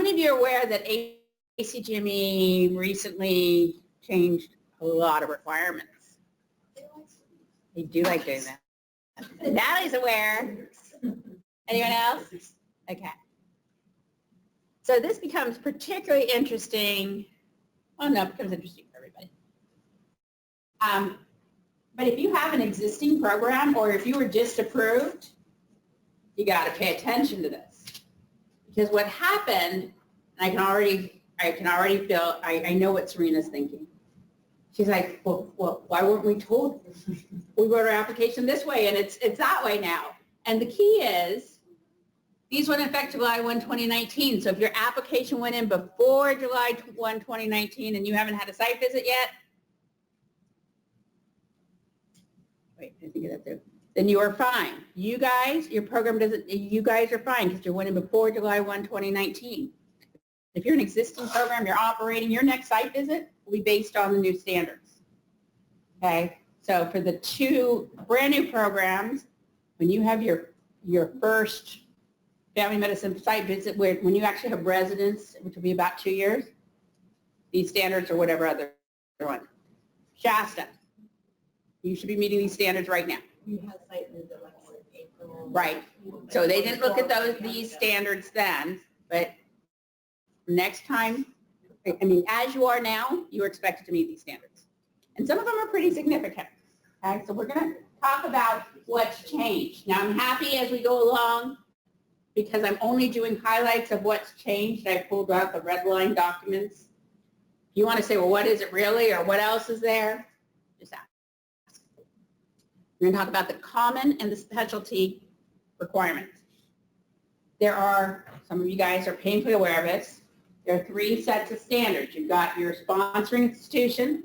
many of you are aware that ACGME recently changed a lot of requirements? They do like doing that. Natalie's aware. Anyone else? Okay. So this becomes particularly interesting. Oh no, it becomes interesting for everybody. But if you have an existing program or if you were just approved, you got to pay attention to this. Because what happened, and I can already feel, I know what Serena's thinking. She's like, well, why weren't we told? We wrote our application this way and it's that way now. And the key is, these went in effect July 1, 2019. So if your application went in before July 1, 2019 and you haven't had a site visit yet, wait, I think that's it. Then you are fine. You guys, your program doesn't, you guys are fine because you're winning before July 1, 2019. If you're an existing program, you're operating, your next site visit will be based on the new standards. Okay? So for the two brand new programs, when you have your first family medicine site visit, when you actually have residents, which will be about 2 years, these standards or whatever other one. Shasta, you should be meeting these standards right now. You have site visit like in April. Right. So they didn't look at these standards then, but next time, I mean, as you are now, you are expected to meet these standards. And some of them are pretty significant. Okay, so we're going to talk about what's changed. Now, I'm happy as we go along because I'm only doing highlights of what's changed. I pulled out the red line documents. If you want to say, well, what is it really, or what else is there? Just ask. We're going to talk about the common and the specialty requirements. There are, some of you guys are painfully aware of this, there are 3 sets of standards. You've got your sponsoring institution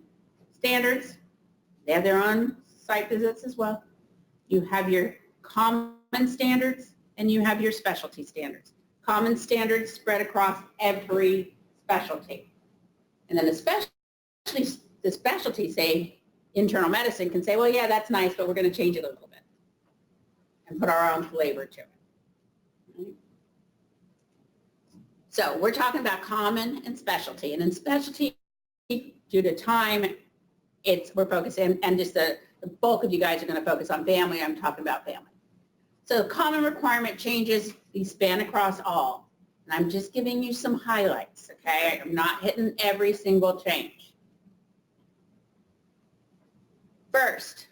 standards. They have their own site visits as well. You have your common standards and you have your specialty standards. Common standards spread across every specialty. And then the specialty, say, internal medicine can say, well, yeah, that's nice, but we're going to change it a little bit and put our own flavor to it. Right? So we're talking about common and specialty. And in specialty, due to time, we're focusing, and just the bulk of you guys are going to focus on family. I'm talking about family. So common requirement changes, these span across all. And I'm just giving you some highlights, okay? I'm not hitting every single change. First,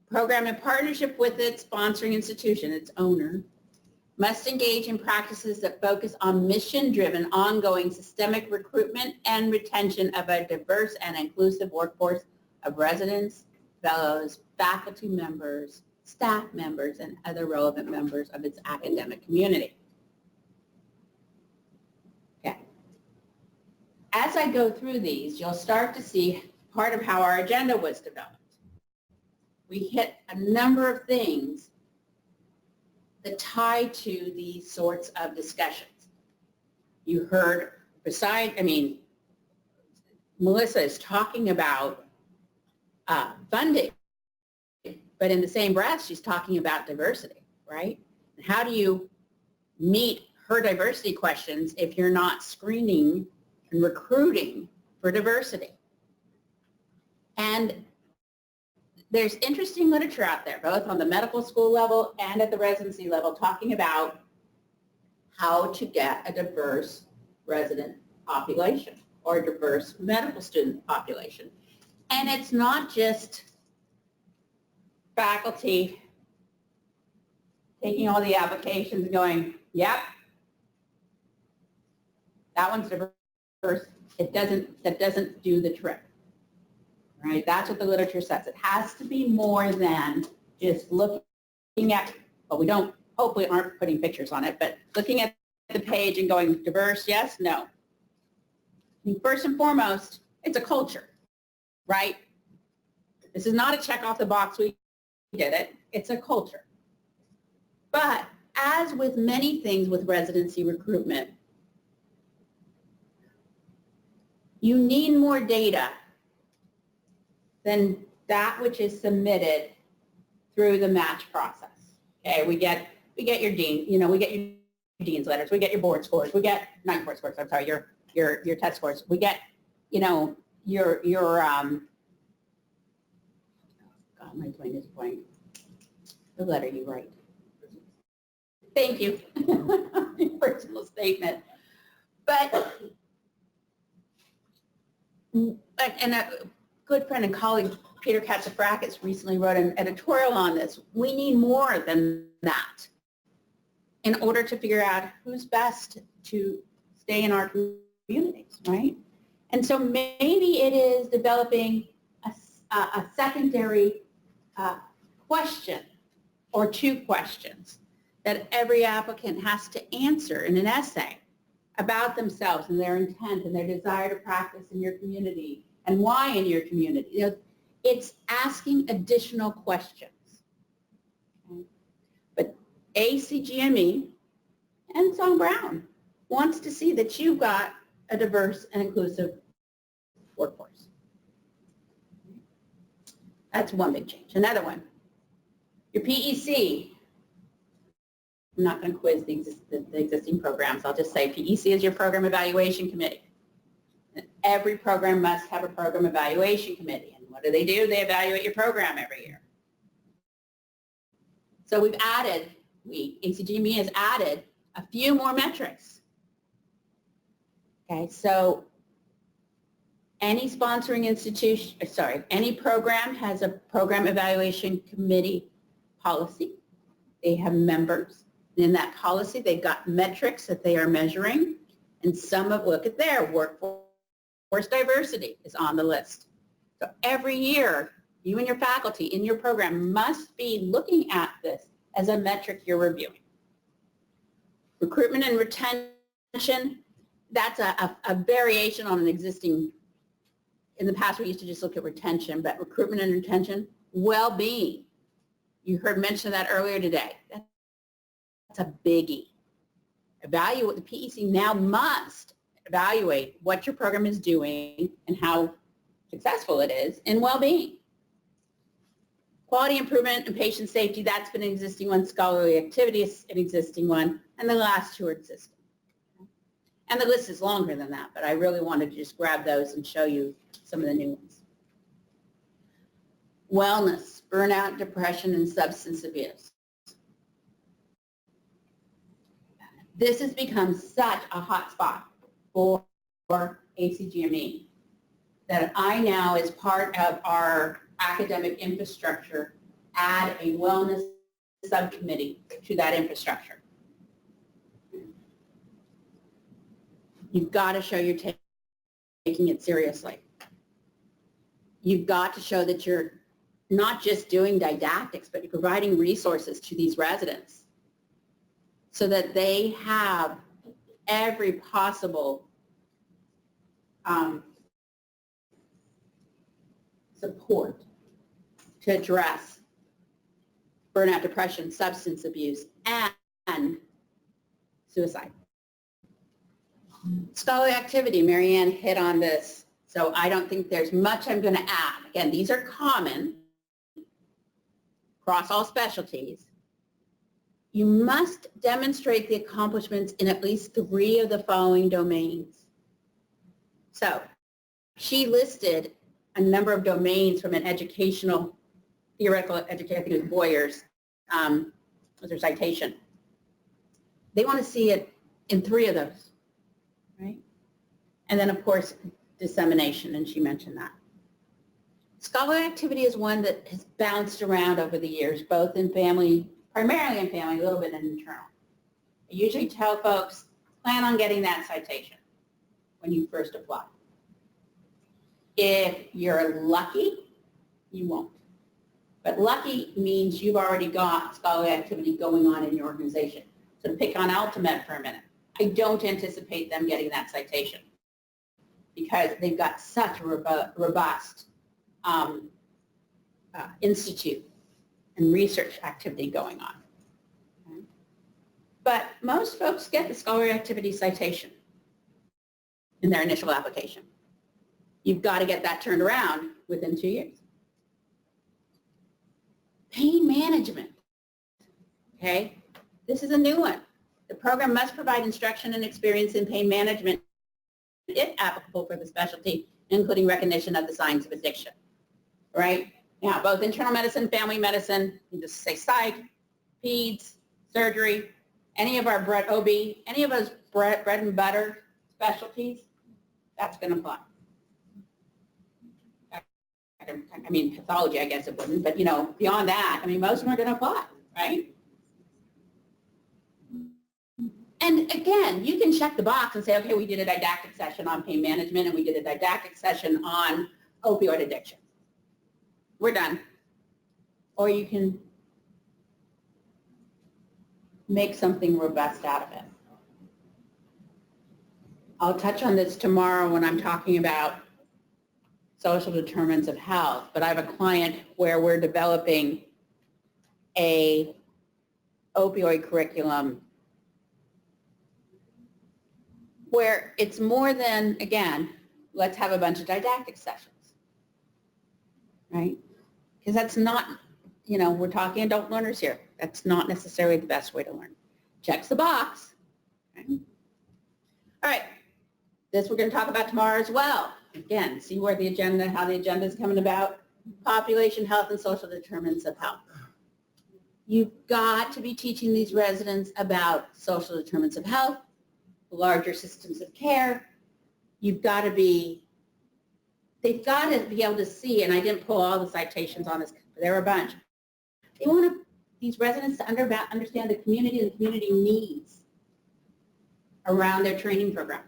program in partnership with its sponsoring institution, its owner, must engage in practices that focus on mission-driven, ongoing systemic recruitment and retention of a diverse and inclusive workforce of residents, fellows, faculty members, staff members, and other relevant members of its academic community. Okay. As I go through these, you'll start to see part of how our agenda was developed. We hit a number of things that tie to these sorts of discussions. You heard, Melissa is talking about funding, but in the same breath, she's talking about diversity, right? And how do you meet her diversity questions if you're not screening and recruiting for diversity? And there's interesting literature out there, both on the medical school level and at the residency level, talking about how to get a diverse resident population or a diverse medical student population. And it's not just faculty taking all the applications and going, yep, that one's diverse. That doesn't do the trick. Right? That's what the literature says. It has to be more than just looking at, well, we don't, hopefully aren't putting pictures on it, but looking at the page and going diverse, yes, no. I mean, first and foremost, it's a culture, right? This is not a check off the box, we did it. It's a culture. But as with many things with residency recruitment, you need more data than that which is submitted through the match process. Okay, we get your dean, we get your dean's letters, we get your board scores, we get, not your board scores, I'm sorry, your test scores, we get, you know, your God, my brain is blank. The letter you write. Thank you. Personal statement. But, and a good friend and colleague, Peter Katsifrakis, recently wrote an editorial on this. We need more than that in order to figure out who's best to stay in our communities, right? And so maybe it is developing a secondary question or two questions that every applicant has to answer in an essay about themselves and their intent and their desire to practice in your community and why in your community. You know, it's asking additional questions. Okay? But ACGME and Song Brown wants to see that you've got a diverse and inclusive workforce. That's one big change. Another one, your PEC. I'm not going to quiz the existing programs. I'll just say PEC is your program evaluation committee. And every program must have a program evaluation committee. And what do? They evaluate your program every year. So we've added, ACGME has added a few more metrics. Okay, so any sponsoring institution, any program has a program evaluation committee policy. They have members. In that policy, they've got metrics that they are measuring, and some of, look at there, workforce diversity is on the list. So every year, you and your faculty in your program must be looking at this as a metric you're reviewing. Recruitment and retention, that's a variation on an existing, in the past we used to just look at retention, but recruitment and retention, well-being. You heard mention of that earlier today. That's a biggie. Evaluate, the PEC now must evaluate what your program is doing and how successful it is in well-being. Quality improvement and patient safety, that's been an existing one. Scholarly activity is an existing one. And the last two are existing. And the list is longer than that, but I really wanted to just grab those and show you some of the new ones. Wellness, burnout, depression, and substance abuse. This has become such a hot spot for ACGME that I now, as part of our academic infrastructure, add a wellness subcommittee to that infrastructure. You've got to show you're taking it seriously. You've got to show that you're not just doing didactics, but you're providing resources to these residents so that they have every possible support to address burnout, depression, substance abuse, and suicide. Scholarly activity, Marianne hit on this, so I don't think there's much I'm going to add. Again, these are common across all specialties. You must demonstrate the accomplishments in at least 3 of the following domains. So she listed a number of domains from an educational, theoretical education, I think it was Boyer's, was her citation. They want to see it in 3 of those, right? And then, of course, dissemination, and she mentioned that. Scholarly activity is one that has bounced around over the years, both in family, primarily in family, a little bit in internal. I usually tell folks, plan on getting that citation when you first apply. If you're lucky, you won't. But lucky means you've already got scholarly activity going on in your organization. So to pick on Ultimate for a minute, I don't anticipate them getting that citation because they've got such a robust institute and research activity going on. Okay. But most folks get the scholarly activity citation in their initial application. You've got to get that turned around within 2 years. Pain management, okay? This is a new one The program must provide instruction and experience in pain management, if applicable, for the specialty, including recognition of the signs of addiction, right? Now, both internal medicine, family medicine, you just say psych, peds, surgery, any of our OB, any of those bread and butter specialties, that's going to apply. I mean, pathology, I guess it wouldn't, but, you know, beyond that, I mean, most of them are going to apply, right? And again, you can check the box and say, okay, we did a didactic session on pain management and we did a didactic session on opioid addiction. We're done. Or you can make something robust out of it. I'll touch on this tomorrow when I'm talking about social determinants of health, but I have a client where we're developing a opioid curriculum where it's more than, again, let's have a bunch of didactic sessions, right? Because that's not, you know, we're talking adult learners here. That's not necessarily the best way to learn. Checks the box. Okay? All right, this we're going to talk about tomorrow as well. Again, see where the agenda, how the agenda is coming about. Population health and social determinants of health. You've got to be teaching these residents about social determinants of health, larger systems of care. You've got to be, they've got to be able to see, and I didn't pull all the citations on this, but there were a bunch. They want these residents to understand the community and the community needs around their training program.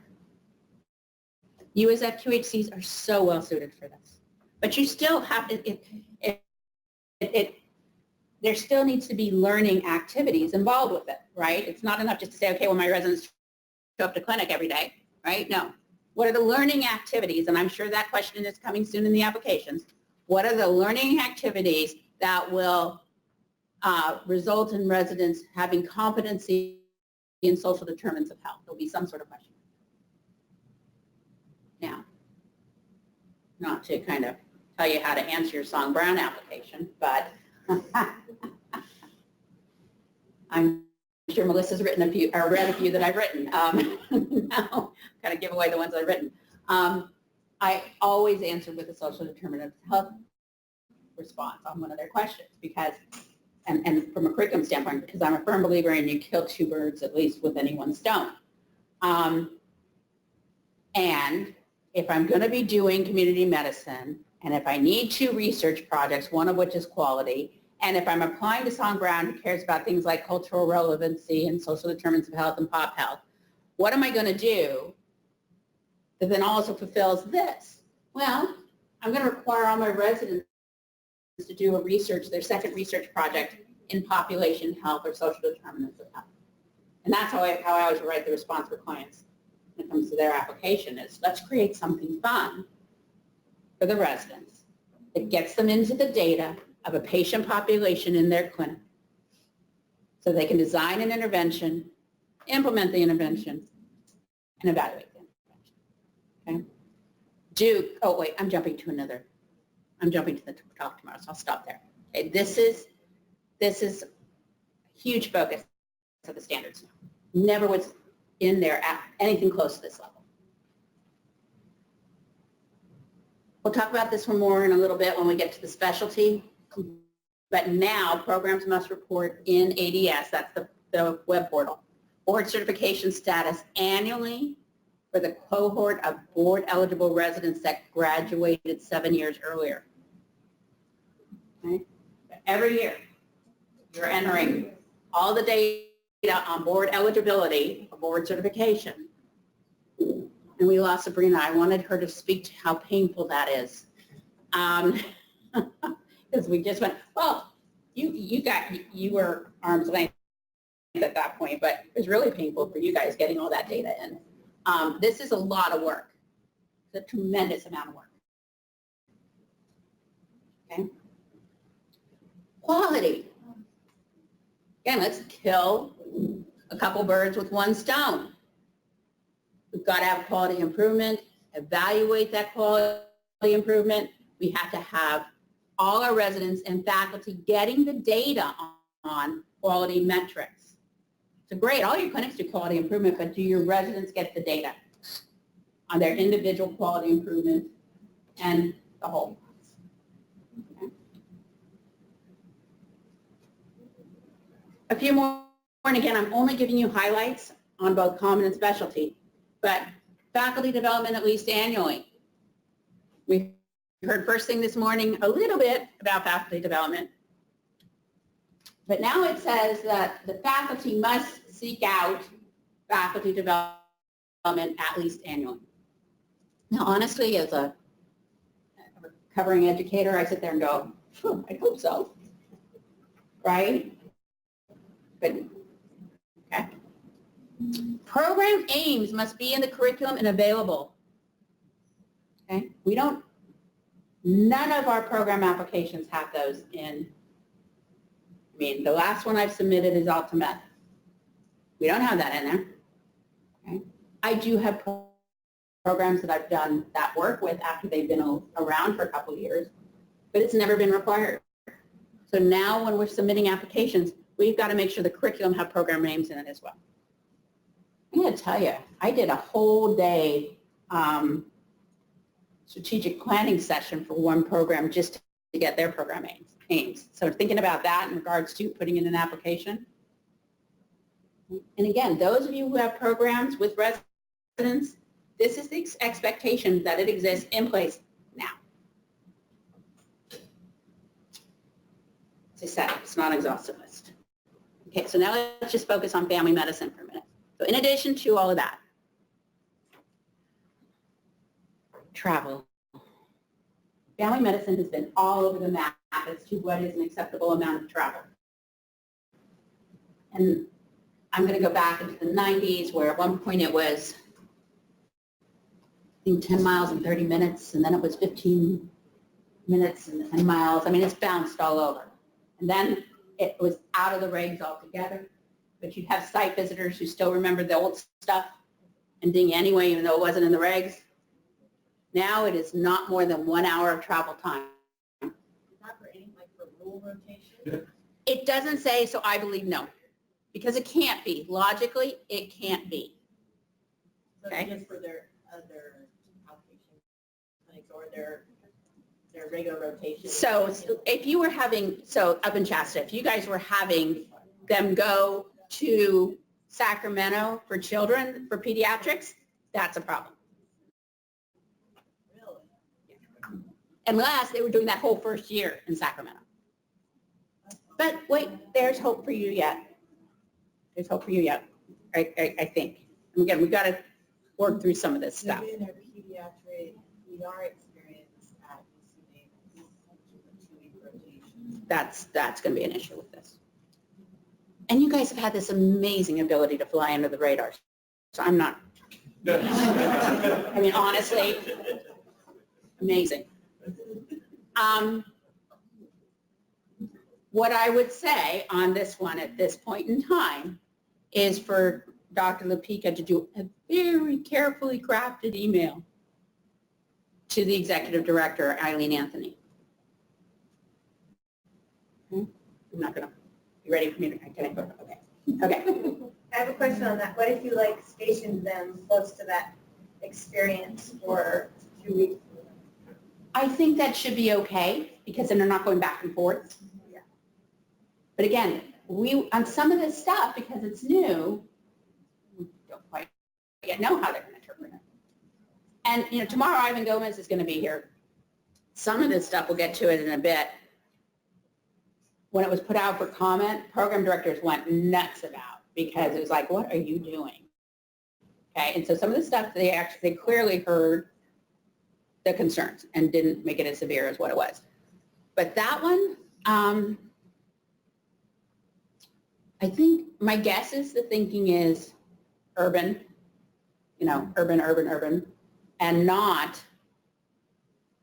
USF QHCs are so well suited for this. But you still have, there still needs to be learning activities involved with it, right? It's not enough just to say, okay, well, my residents show up to clinic every day, right? No. What are the learning activities? And I'm sure that question is coming soon in the applications. What are the learning activities that will result in residents having competency in social determinants of health? There'll be some sort of question. Now, not to kind of tell you how to answer your Song Brown application, but I'm sure Melissa's written a few, or read a few that I've written. Now, kind of give away the ones I've written. I always answer with a social determinant of health response on one of their questions because, and from a curriculum standpoint, because I'm a firm believer in you kill two birds at least with any one stone. And if I'm going to be doing community medicine, and if I need 2 research projects, one of which is quality, and if I'm applying to Song Brown, who cares about things like cultural relevancy and social determinants of health and pop health, what am I going to do that then also fulfills this? Well, I'm going to require all my residents to do their second research project in population health or social determinants of health. And that's how I always write the response for clients when it comes to their application is, let's create something fun for the residents that gets them into the data of a patient population in their clinic so they can design an intervention, implement the intervention, and evaluate the intervention. Okay? I'm jumping to the talk tomorrow, so I'll stop there. Okay, this is a huge focus of the standards now. Never was in there at anything close to this level. We'll talk about this one more in a little bit when we get to the specialty, but now programs must report in ADS, that's the web portal, board certification status annually for the cohort of board eligible residents that graduated 7 years earlier. Okay? Every year, you're entering all the data on board eligibility, board certification. And we lost Sabrina. I wanted her to speak to how painful that is. Because we just went, well, you were arm's length at that point, but it was really painful for you guys getting all that data in. This is a lot of work. It's a tremendous amount of work. Okay. Quality. Again, let's kill a couple birds with one stone. We've got to have quality improvement, evaluate that quality improvement. We have to have all our residents and faculty getting the data on quality metrics. So great, all your clinics do quality improvement, but do your residents get the data on their individual quality improvement and the whole? Okay. A few more, and again, I'm only giving you highlights on both common and specialty, but faculty development at least annually. We heard first thing this morning a little bit about faculty development, but now it says that the faculty must seek out faculty development at least annually. Now, honestly, as a recovering educator, I sit there and go, I hope so, right? But, okay. Program aims must be in the curriculum and available. Okay, none of our program applications have those in. I mean, the last one I've submitted is Ultimate. We don't have that in there. Okay. I do have programs that I've done that work with after they've been around for a couple of years, but it's never been required. So now when we're submitting applications, we've got to make sure the curriculum have program names in it as well. I'm going to tell you, I did a whole day strategic planning session for one program just to get their program aims. So thinking about that in regards to putting in an application. And again, those of you who have programs with residents, this is the expectation that it exists in place now. As I said, it's not an exhaustive list. Okay, so now let's just focus on family medicine for a minute. So in addition to all of that, travel. Family medicine has been all over the map as to what is an acceptable amount of travel. And I'm going to go back into the 90s where at one point it was, I think, 10 miles in 30 minutes, and then it was 15 minutes and 10 miles. I mean, it's bounced all over. And then it was out of the regs altogether. But you'd have site visitors who still remember the old stuff and ding anyway, even though it wasn't in the regs. Now it is not more than 1 hour of travel time. Not for any, like for rule rotation? Yeah. It doesn't say, so I believe no. Because it can't be. Logically, it can't be. So Okay. just for their other outpatient clinics or their regular rotation? So if you were having, so up in Shasta, if you guys were having them go to Sacramento for children, for pediatrics, that's a problem. Really? Unless they were doing that whole first year in Sacramento. But wait, there's hope for you yet. There's hope for you yet, I think. And again, we've got to work through some of this stuff. Maybe in their pediatric ER experience at UCSF, 2-week rotation. That's going to be an issue with this. And you guys have had this amazing ability to fly under the radar. So I'm not, I mean, honestly, amazing. What I would say on this one at this point in time is for Dr. Lepica to do a very carefully crafted email to the executive director, Eileen Anthony. Okay. I'm not going to, you ready for me to, okay. Okay. I have a question on that. What if you like stationed them close to that experience for 2 weeks? I think that should be okay because then they're not going back and forth. Yeah. But again, we, on some of this stuff, because it's new, we don't quite yet know how they're going to interpret it. And, you know, tomorrow Ivan Gomez is going to be here. Some of this stuff, we'll get to it in a bit. When it was put out for comment, program directors went nuts about because it was like, what are you doing? Okay, and so some of the stuff they clearly heard the concerns and didn't make it as severe as what it was. But that one, I think my guess is the thinking is urban, you know, urban, and not,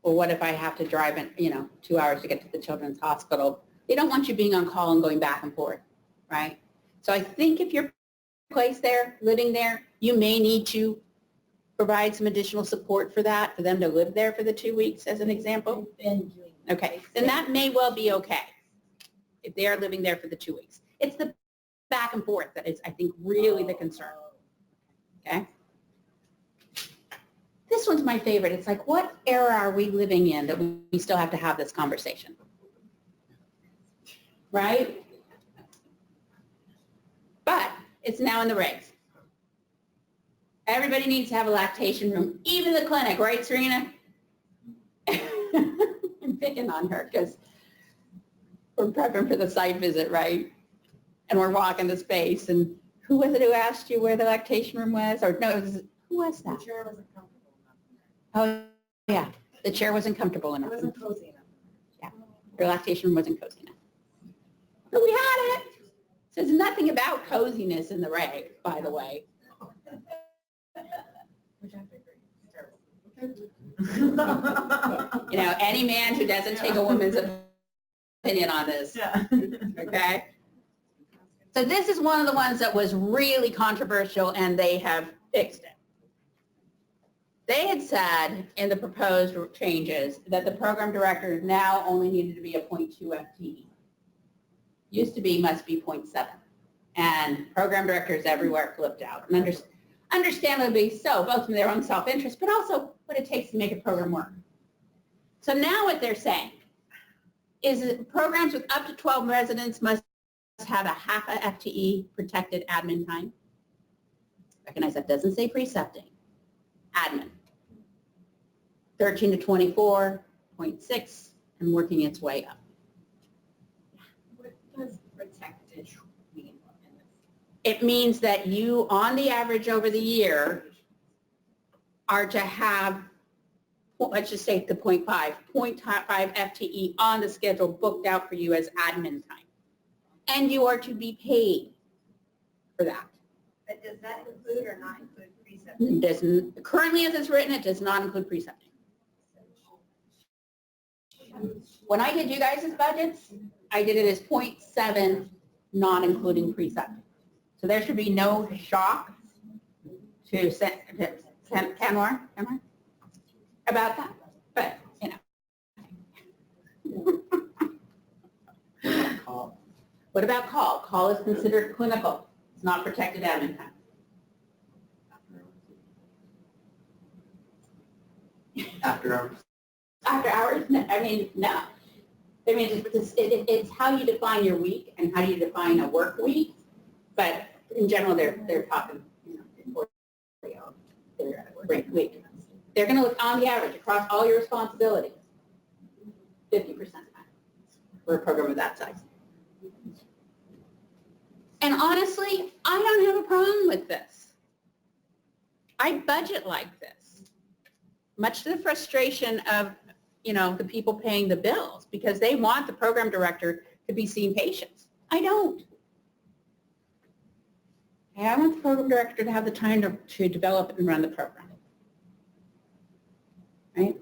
well, what if I have to drive in, you know, 2 hours to get to the children's hospital? They don't want you being on call and going back and forth, right? So I think if you're placed there, living there, you may need to provide some additional support for that, for them to live there for the 2 weeks, as an example. We've been doing Okay, then that may well be okay if they are living there for the 2 weeks. It's the back and forth that is, I think, really the concern. Okay? This one's my favorite. It's like, what era are we living in that we still have to have this conversation? Right? But it's now in the regs. Everybody needs to have a lactation room, even the clinic, right, Serena? I'm picking on her because we're prepping for the site visit, right? And we're walking the space, and who was it who asked you where the lactation room was? Or no, it was, who was The that? chair wasn't comfortable enough. Oh, yeah, the chair wasn't comfortable It enough. wasn't cozy enough. Your lactation room wasn't cozy enough. But we had it. Says nothing about coziness in the reg, by the way. Which I have to agree. It's terrible. You know, any man who doesn't take a woman's opinion on this, Yeah. okay? So this is one of the ones that was really controversial, and they have fixed it. They had said in the proposed changes that the program director now only needed to be a 0.2 FTE. Used to be must be 0.7. And program directors everywhere flipped out. And understandably so, both from their own self-interest, but also what it takes to make a program work. So now what they're saying is that programs with up to 12 residents must have a half a FTE protected admin time. Recognize that doesn't say precepting. Admin. 13 to 24, 0.6, and working its way up. What does protected mean in this? It means that you, on the average over the year, are to have, let's just say the 0.5 FTE on the schedule booked out for you as admin time. And you are to be paid for that. But does that include or not include precepting? It doesn't, currently as it's written, it does not include precepting. When I did you guys' budgets, I did it as 0.7, not including precepting. So there should be no shock to Kenmore about that, but, you know. What about call? Call is considered clinical. It's not protected admin time. After hours. After hours? No, I mean, no. I mean, it's how you define your week and how you define a work week. But in general, they're talking, you know, 40 hours. Their week. They're going to look on the average across all your responsibilities. 50% time for a program of that size. And honestly, I don't have a problem with this. I budget like this, much to the frustration of, you know, the people paying the bills because they want the program director to be seeing patients. I don't. Okay, I want the program director to have the time to develop and run the program. Right?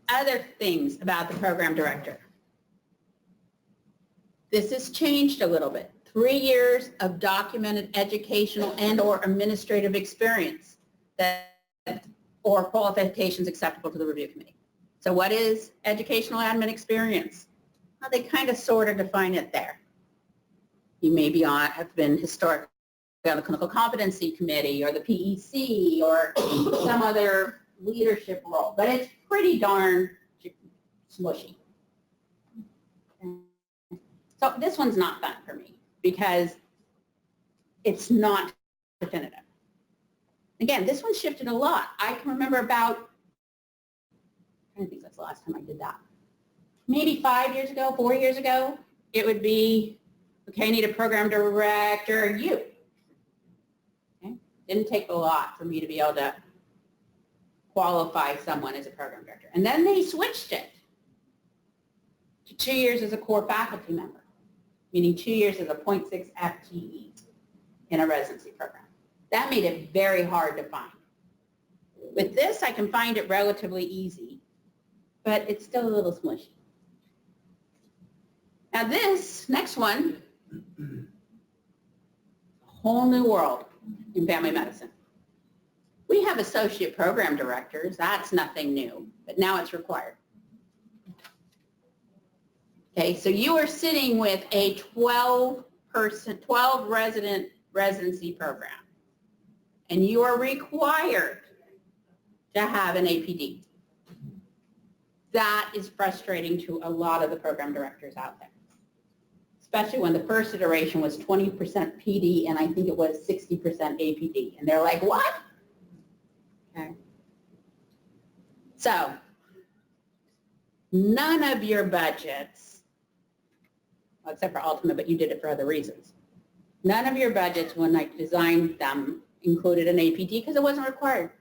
Other things about the program director. This has changed a little bit. 3 years of documented educational and or administrative experience or qualifications acceptable to the review committee. So what is educational admin experience? Well, they kind of sort of define it there. You may be have been historically on the clinical competency committee or the PEC or some other leadership role, but it's pretty darn smushy. So this one's not fun for me because it's not definitive. Again, this one shifted a lot. I can remember about, I think that's the last time I did that. Maybe 5 years ago, 4 years ago, it would be, okay, I need a program director, you. Okay? Didn't take a lot for me to be able to qualify someone as a program director. And then they switched it to 2 years as a core faculty member, meaning 2 years as a 0.6 FTE in a residency program. That made it very hard to find. With this, I can find it relatively easy, but it's still a little smushy. Now this next one, whole new world in family medicine. We have associate program directors. That's nothing new, but now it's required. Okay, so you are sitting with a 12 12 resident residency program, and you are required to have an APD. That is frustrating to a lot of the program directors out there, especially when the first iteration was 20% PD and I think it was 60% APD. And they're like, what? Okay. So none of your budgets, well, except for Ultimate, but you did it for other reasons. None of your budgets when I designed them included an APD because it wasn't required.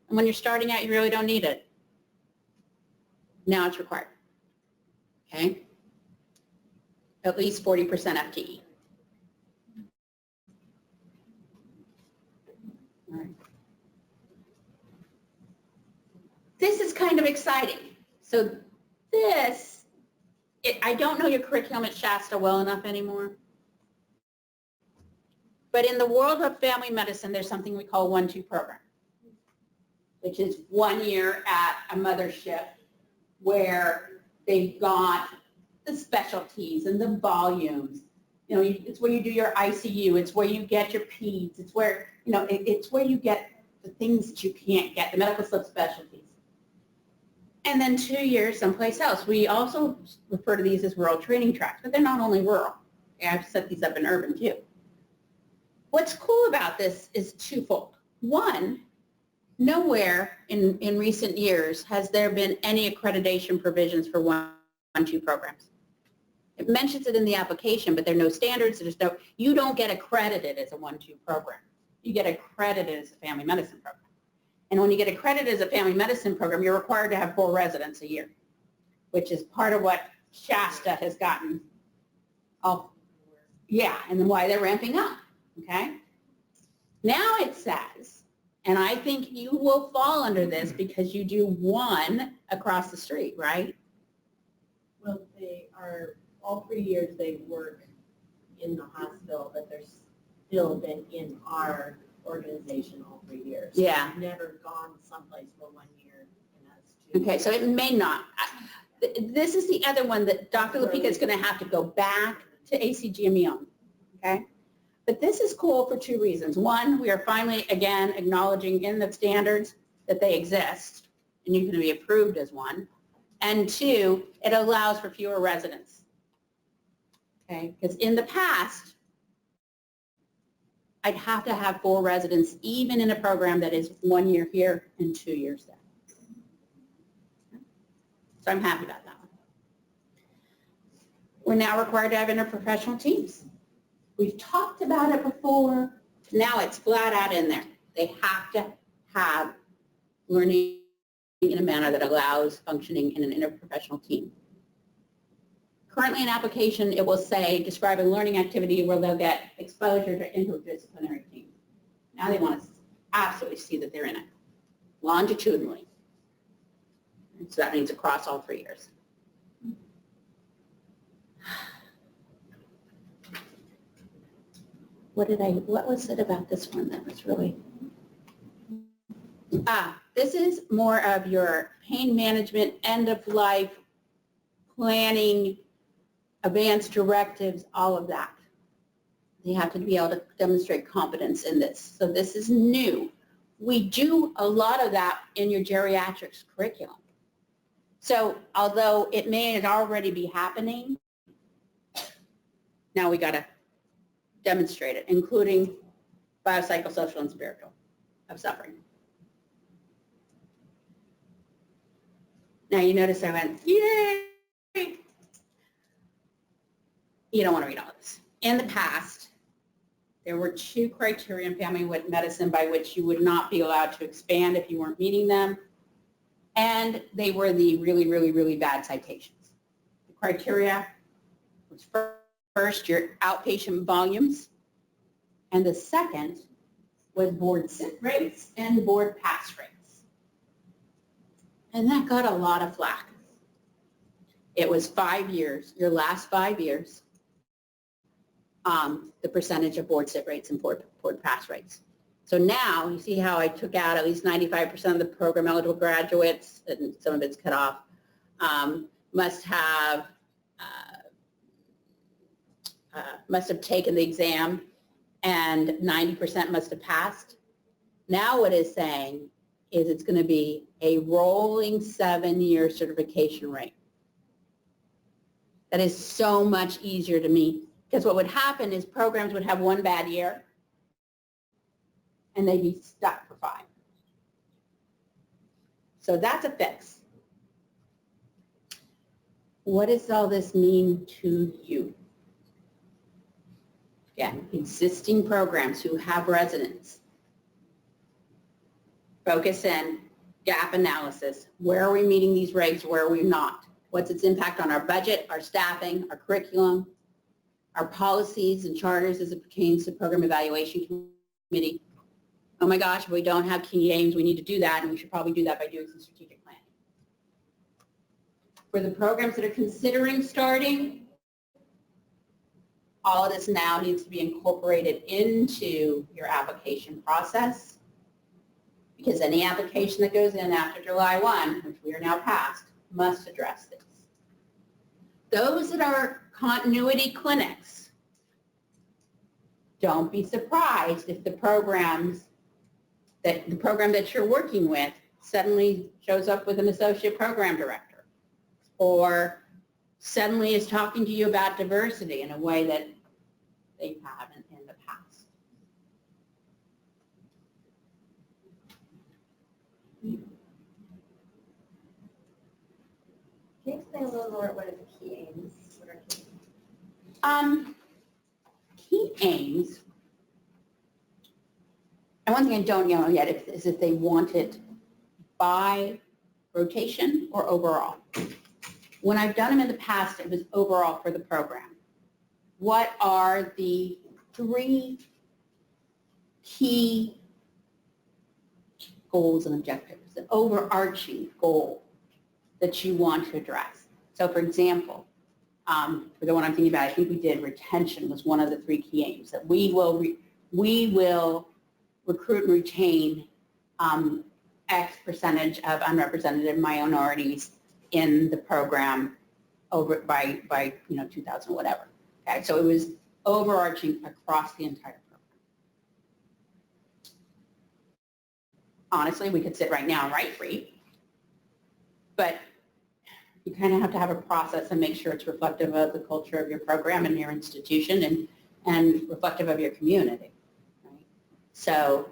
And when you're starting out, you really don't need it. Now it's required. Okay? At least 40% FTE. All right. This is kind of exciting. So this, I don't know your curriculum at Shasta well enough anymore. But in the world of family medicine, there's something we call 1-2 program, which is 1 year at a mothership where they've got the specialties and the volumes. You know, it's where you do your ICU. It's where you get your peds. It's where, you know, it's where you get the things that you can't get, the medical subspecialties. And then 2 years someplace else. We also refer to these as rural training tracks, but they're not only rural. I've set these up in urban too. What's cool about this is twofold. One, nowhere in recent years has there been any accreditation provisions for 1-2 programs. It mentions it in the application, but there are no standards. You don't get accredited as a 1-2 program. You get accredited as a family medicine program. And when you get accredited as a family medicine program, you're required to have 4 residents a year, which is part of what Shasta has gotten. Yeah, and then why they're ramping up, okay? Now it says, and I think you will fall under this because you do 1 across the street, right? Well, they are, all 3 years they work in the hospital, but they're still been in our organization all 3 years. Yeah. They've never gone someplace for 1 year, and that's 2 Okay, so it may not. This is the other one that Dr. Lapika is going to have to go back to ACGME on, okay? But this is cool for 2 reasons. One, we are finally, again, acknowledging in the standards that they exist, and you can be approved as one. And 2, it allows for fewer residents, okay? Because in the past, I'd have to have 4 residents, even in a program that is 1 year here and 2 years there. So I'm happy about that one. We're now required to have interprofessional teams. We've talked about it before. Now it's flat out in there. They have to have learning in a manner that allows functioning in an interprofessional team. Currently in application, it will say, describe a learning activity where they'll get exposure to interdisciplinary teams. Now they want to absolutely see that they're in it, longitudinally. And so that means across all 3 years. What was it about this one that was really? This is more of your pain management, end of life, planning, advanced directives, all of that. They have to be able to demonstrate competence in this. So this is new. We do a lot of that in your geriatrics curriculum. So although it may already be happening, now we got to demonstrate it, including biopsychosocial and spiritual of suffering. Now you notice I went, yay! You don't want to read all of this. In the past, there were 2 criteria in family medicine by which you would not be allowed to expand if you weren't meeting them. And they were the really, really, really bad citations. The criteria was first your outpatient volumes, and the second was board sit rates and board pass rates. And that got a lot of flack. It was 5 years, your last 5 years, the percentage of board sit rates and board pass rates. So now, you see how I took out at least 95% of the program eligible graduates, and some of it's cut off, must have must have taken the exam and 90% must have passed. Now what it's saying is it's going to be a rolling 7-year certification rate. That is so much easier to me, because what would happen is programs would have one bad year and they'd be stuck for 5. So that's a fix. What does all this mean to you? Again, existing programs who have residents. Focus in, gap analysis. Where are we meeting these regs? Where are we not? What's its impact on our budget, our staffing, our curriculum, our policies and charters as it pertains to program evaluation committee? Oh my gosh, if we don't have key aims, we need to do that, and we should probably do that by doing some strategic planning. For the programs that are considering starting, all of this now needs to be incorporated into your application process, because any application that goes in after July 1, which we are now past, must address this. Those that are continuity clinics, don't be surprised if the program that you're working with suddenly shows up with an associate program director, or suddenly is talking to you about diversity in a way that they haven't in the past. Can you explain a little more what are the key aims? What are key aims? Key aims, and one thing I don't know yet is if they want it by rotation or overall. When I've done them in the past, it was overall for the program. What are the 3 key goals and objectives, the overarching goal that you want to address? So for example, for the one I'm thinking about, I think we did retention was one of the 3 key aims, that we will recruit and retain X percentage of unrepresented minorities in the program over by 2000 or whatever. Okay, so it was overarching across the entire program. Honestly, we could sit right now and write 3, but you kind of have to have a process and make sure it's reflective of the culture of your program and your institution and reflective of your community. Right? So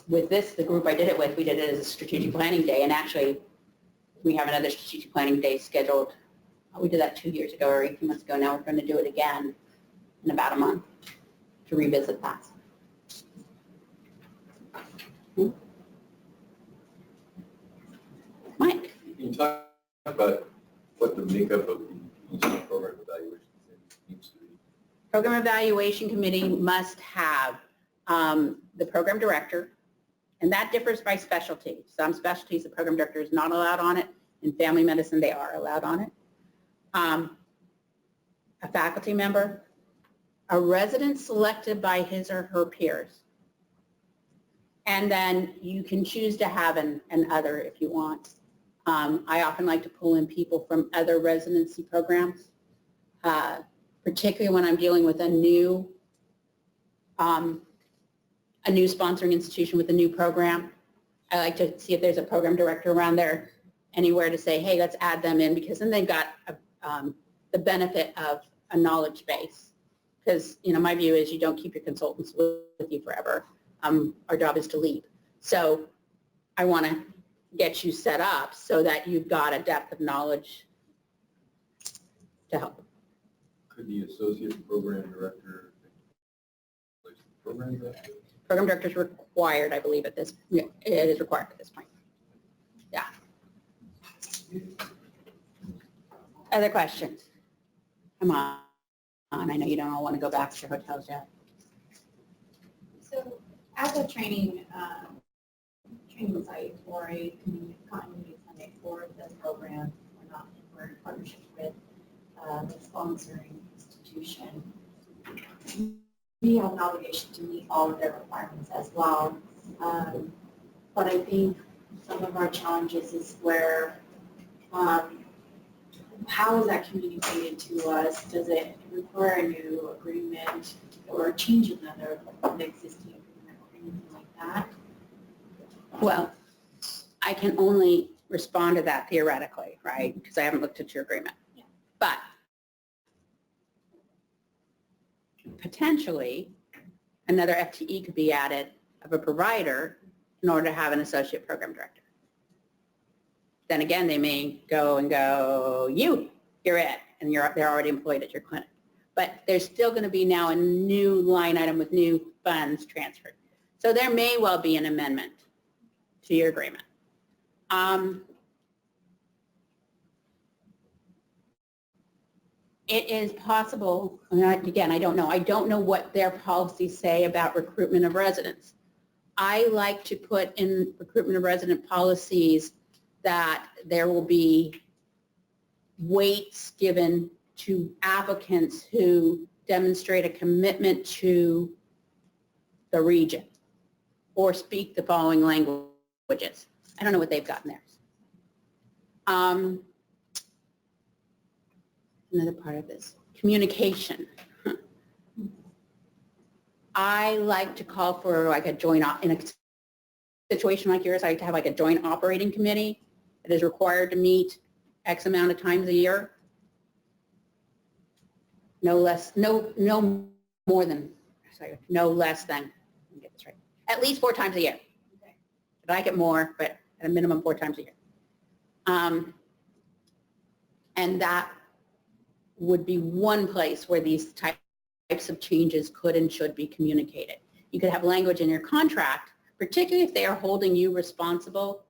with this, the group I did it with, we did it as a strategic planning day, and actually we have another strategic planning day scheduled. We did that 2 years ago or 18 months ago. Now we're going to do it again in about a month to revisit that. Mike? Can you talk about what the makeup of the program evaluation needs to be? Program evaluation committee must have the program director, and that differs by specialty. Some specialties, the program director is not allowed on it. In family medicine, they are allowed on it. A faculty member, a resident selected by his or her peers, and then you can choose to have an other if you want. I often like to pull in people from other residency programs, particularly when I'm dealing with a new sponsoring institution with a new program. I like to see if there's a program director around there anywhere to say, hey, let's add them in, because then they've got the benefit of a knowledge base. Because my view is you don't keep your consultants with you forever. Our job is to lead. So I want to get you set up so that you've got a depth of knowledge to help. Could the associate program director replace the program director? Program director is required, I believe, it is required at this point. Yeah. Other questions? Come on. I know you don't all want to go back to your hotels yet. So as a training site or a continuity clinic for this program, we're in partnership with the sponsoring institution. We have an obligation to meet all of their requirements as well. But I think some of our challenges is where how is that communicated to us? Does it require a new agreement or a change in the existing agreement or anything like that? Well, I can only respond to that theoretically, right? Because I haven't looked at your agreement. Yeah. But potentially, another FTE could be added of a provider in order to have an associate program director. Then again, they may go and go, you're it, and they're already employed at your clinic. But there's still going to be now a new line item with new funds transferred. So there may well be an amendment to your agreement. It is possible, again, I don't know. I don't know what their policies say about recruitment of residents. I like to put in recruitment of resident policies that there will be weights given to applicants who demonstrate a commitment to the region or speak the following languages. I don't know what they've got in theirs. Another part of this, communication. I like to call for like a joint, in a situation like yours, I like to have like a joint operating committee that is required to meet X amount of times a year. No less than, let me get this right, at least 4 times a year. Okay. I'd like it more, but at a minimum 4 times a year. And that would be one place where these types of changes could and should be communicated. You could have language in your contract, particularly if they are holding you responsible